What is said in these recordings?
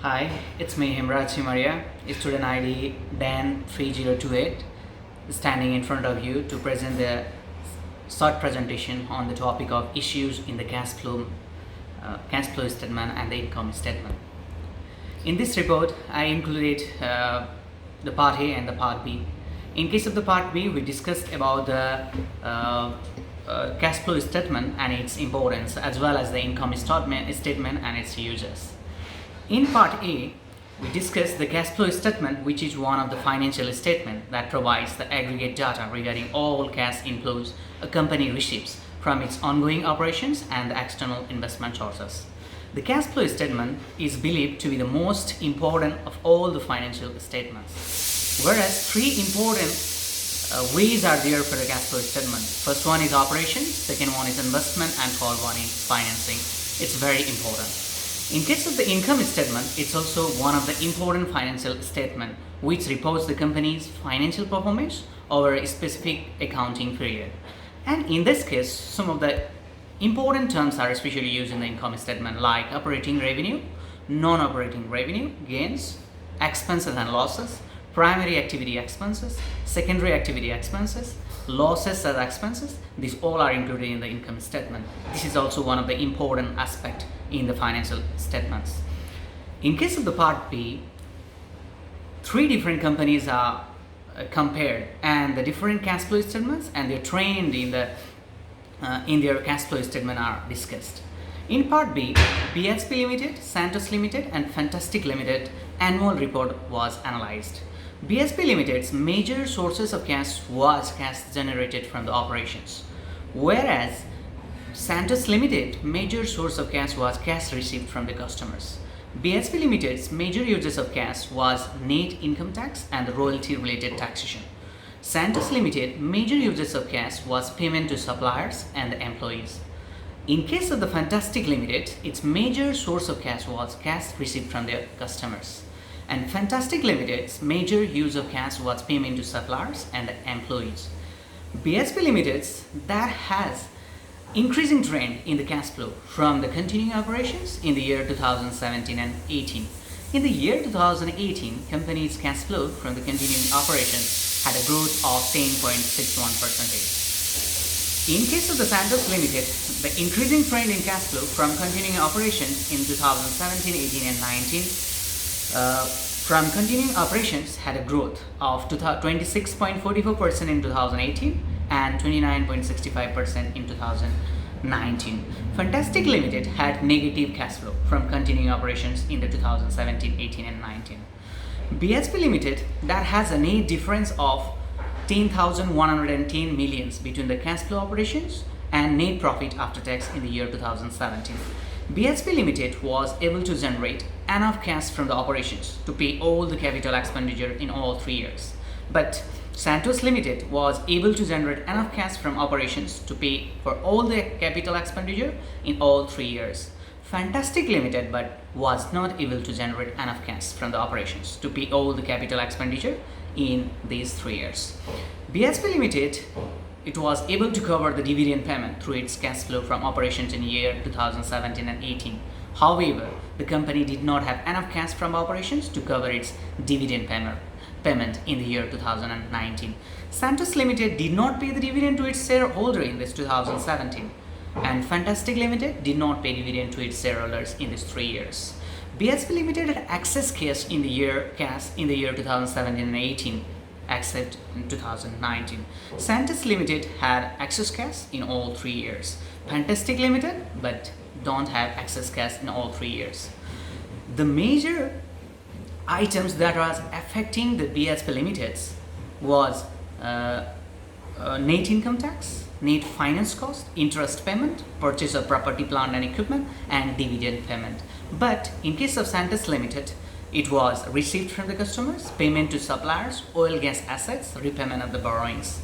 Hi, it's me Himraj Simaria, student ID DAN3028, standing in front of you to present the short presentation on the topic of issues in the cash flow statement and the income statement. In this report, I included the part A and the part B. In case of the part B, we discussed about the cash flow statement and its importance, as well as the income statement and its uses. In part A, we discussed the cash flow statement, which is one of the financial statement that provides the aggregate data regarding all cash inflows a company receives from its ongoing operations and the external investment sources. The cash flow statement is believed to be the most important of all the financial statements, whereas three important ways are there for the cash flow statement. First one is operations, second one is investment, and third one is financing. It's very important. In case of the income statement, it's also one of the important financial statement which reports the company's financial performance over a specific accounting period. And in this case, some of the important terms are especially used in the income statement, like operating revenue, non-operating revenue, gains, expenses and losses, primary activity expenses, secondary activity expenses, losses as expenses. These all are included in the income statement. This is also one of the important aspects in the financial statements. In case of the part B, three different companies are compared, and the different cash flow statements and their trend in their cash flow statement are discussed. In part B, BHP Limited, Santos Limited and Fantastic Limited annual report was analyzed. BHP Limited's major sources of cash was cash generated from the operations, whereas Santos Limited major source of cash was cash received from the customers. BHP Limited's major uses of cash was net income tax and royalty related taxation. Santos Limited major uses of cash was payment to suppliers and the employees. In case of the Fantastic Limited, its major source of cash was cash received from their customers. And Fantastic Limited's major use of cash was payment to suppliers and the employees. BHP Limited's that has increasing trend in the cash flow from the continuing operations in the year 2017 and 18. In the year 2018, company's cash flow from the continuing operations had a growth of 10.61%. In case of the Santos Limited, the increasing trend in cash flow from continuing operations in 2017, 18 and 19 from continuing operations had a growth of 26.44% in 2018 and 29.65% in 2019. Fantastic Limited had negative cash flow from continuing operations in the 2017, 18 and 19. BHP Limited that has a net difference of 10,110 millions between the cash flow operations and net profit after tax in the year 2017. BHP Limited was able to generate enough cash from the operations to pay all the capital expenditure in all 3 years. But Santos Limited was able to generate enough cash from operations to pay for all the capital expenditure in all 3 years. Fantastic Limited but was not able to generate enough cash from the operations to pay all the capital expenditure in these 3 years. BHP Limited it was able to cover the dividend payment through its cash flow from operations in year 2017 and 18. However, the company did not have enough cash from operations to cover its dividend payment in the year 2019. Santos Limited did not pay the dividend to its shareholder in this 2017, and Fantastic Limited did not pay dividend to its shareholders in these 3 years. BHP Limited had excess cash in the year 2017 and 18, except in 2019. Santos Limited had excess cash in all 3 years. Fantastic Limited but don't have excess cash in all 3 years. The major items that was affecting the BHP Limited's was net income tax, net finance cost, interest payment, purchase of property, plant and equipment, and dividend payment. But in case of Santos Limited, it was received from the customers, payment to suppliers, oil gas assets, repayment of the borrowings.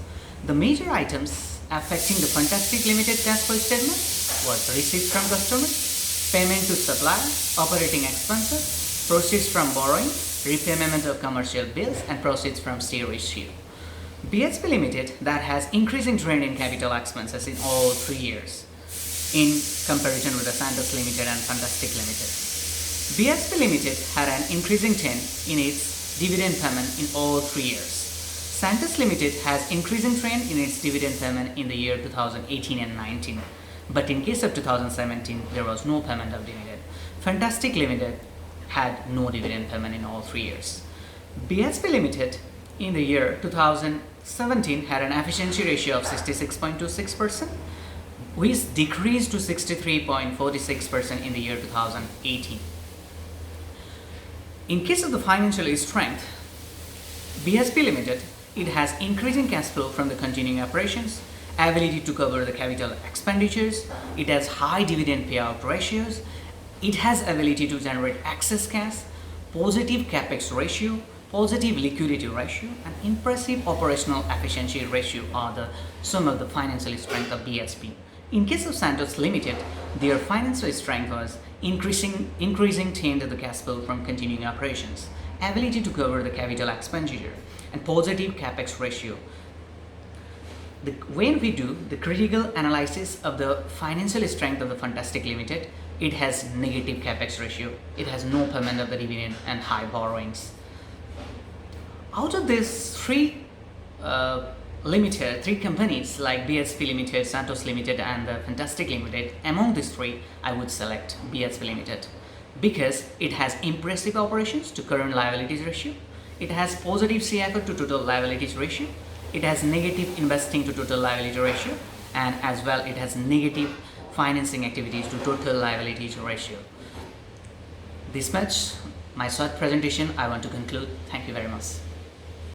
The major items affecting the Fantastic Limited cash flow statement was received from customers, payment to suppliers, operating expenses, proceeds from borrowing, repayment of commercial bills, and proceeds from share issue. BHP Limited that has increasing trend in capital expenses in all 3 years in comparison with the Santos Limited and Fantastic Limited. BHP Limited had an increasing trend in its dividend payment in all 3 years. Santos Limited has increasing trend in its dividend payment in the year 2018 and 19. But in case of 2017, there was no payment of dividend. Fantastic Limited had no dividend payment in all 3 years. BHP Limited in the year 2017 had an efficiency ratio of 66.26%, which decreased to 63.46% in the year 2018. In case of the financial strength, BHP Limited, it has increasing cash flow from the continuing operations, ability to cover the capital expenditures, it has high dividend payout ratios, it has ability to generate excess cash, positive capex ratio, positive liquidity ratio, and impressive operational efficiency ratio are some of the financial strength of BHP. In case of Santos Limited, their financial strength was increasing trend of the cash flow from continuing operations, ability to cover the capital expenditure, and positive capex ratio. When we do the critical analysis of the financial strength of the Fantastic Limited, it has negative capex ratio, it has no payment of the dividend, and high borrowings. Out of these three companies like BHP Limited, Santos Limited, and the Fantastic Limited, among these three, I would select BHP Limited because it has impressive operations to current liabilities ratio, it has positive CFO to total liabilities ratio, it has negative investing to total liability ratio, and as well it has negative financing activities to total liabilities ratio. This much my short presentation I want to conclude. Thank you very much.